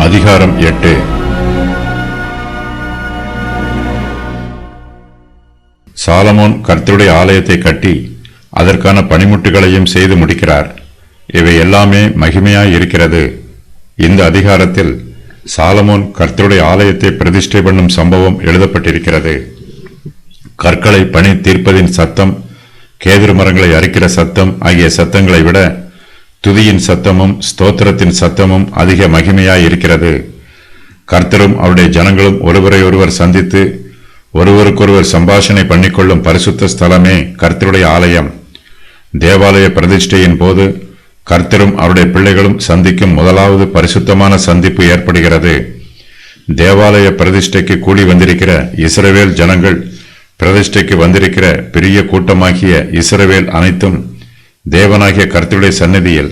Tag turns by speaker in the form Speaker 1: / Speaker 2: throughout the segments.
Speaker 1: அதிகாரம் 8. சாலமோன் கர்த்தருடைய ஆலயத்தை கட்டி அதற்கான பணிமுட்டுகளையும் செய்து முடிக்கிறார். இவை எல்லாமே மகிமையாய் இருக்கிறது. இந்த அதிகாரத்தில் சாலமோன் கர்த்தருடைய ஆலயத்தை பிரதிஷ்டை பண்ணும் சம்பவம் எழுதப்பட்டிருக்கிறது. கற்களை பணி தீர்ப்பதின் சத்தம், கேதுரு மரங்களை அரிக்கிற சத்தம் ஆகிய சத்தங்களை விட துதியின் சத்தமும் ஸ்தோத்திரத்தின் சத்தமும் அதிக மகிமையாய் இருக்கிறது. கர்த்தரும் அவருடைய ஜனங்களும் ஒருவரை ஒருவர் சந்தித்து ஒருவருக்கொருவர் சம்பாஷணை பண்ணிக்கொள்ளும் பரிசுத்த ஸ்தலமே கர்த்தருடைய ஆலயம். தேவாலய பிரதிஷ்டையின் போது கர்த்தரும் அவருடைய பிள்ளைகளும் சந்திக்கும் முதலாவது பரிசுத்தமான சந்திப்பு ஏற்படுகிறது. தேவாலய பிரதிஷ்டைக்கு கூடி வந்திருக்கிற இஸ்ரவேல் ஜனங்கள் பிரதிஷ்டைக்கு வந்திருக்கிற பெரிய கூட்டமாகிய இஸ்ரவேல் அனைத்தும் தேவனாகிய கர்த்தருடைய சந்நிதியில்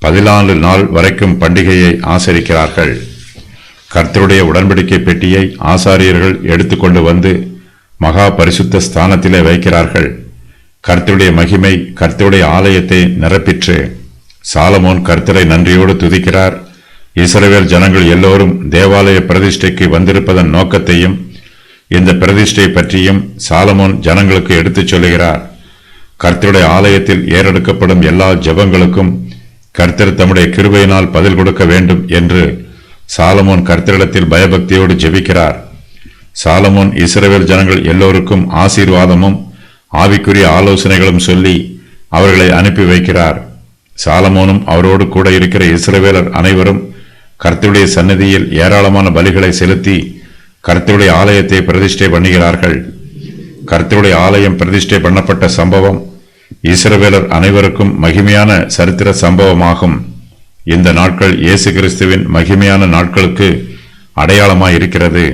Speaker 1: 14 நாள் வரைக்கும் பண்டிகையை ஆசரிக்கிறார்கள். கர்த்தருடைய உடன்படிக்கை பெட்டியை ஆசாரியர்கள் எடுத்துக்கொண்டு வந்து மகா பரிசுத்த ஸ்தானத்திலே வைக்கிறார்கள். கர்த்தருடைய மகிமை கர்த்தருடைய ஆலயத்தை நிரப்பிற்று. சாலமோன் கர்த்தரை நன்றியோடு துதிக்கிறார். இஸ்ரவேல் ஜனங்கள் எல்லோரும் தேவாலய பிரதிஷ்டைக்கு வந்திருப்பதன் நோக்கத்தையும் இந்த பிரதிஷ்டை பற்றியும் சாலமோன் ஜனங்களுக்கு எடுத்துச் சொல்லுகிறார். கர்த்தருடைய ஆலயத்தில் ஏறெடுக்கப்படும் எல்லா ஜெபங்களுக்கும் கர்த்தர் தம்முடைய கிருபையினால் பதில் கொடுக்க வேண்டும் என்று சாலமோன் கர்த்தரிடத்தில் பயபக்தியோடு ஜெபிக்கிறார். சாலமோன் இஸ்ரவேல் ஜனங்கள் எல்லோருக்கும் ஆசீர்வாதமும் ஆவிக்குரிய ஆலோசனைகளும் சொல்லி அவர்களை அனுப்பி வைக்கிறார். சாலமோனும் அவரோடு கூட இருக்கிற இஸ்ரவேலர் அனைவரும் கர்த்தருடைய சந்நிதியில் ஏராளமான பலிகளை செலுத்தி கர்த்தருடைய ஆலயத்தை பிரதிஷ்டை பண்ணுகிறார்கள். கர்த்தருடைய ஆலயம் பிரதிஷ்டை பண்ணப்பட்ட சம்பவம் இஸ்ரவேலர் அனைவருக்கும் மகிமையான சரித்திர சம்பவமாகும். இந்த நாட்கள் இயேசு கிறிஸ்துவின் மகிமையான நாட்களுக்கு அடையாளமாயிருக்கிறது.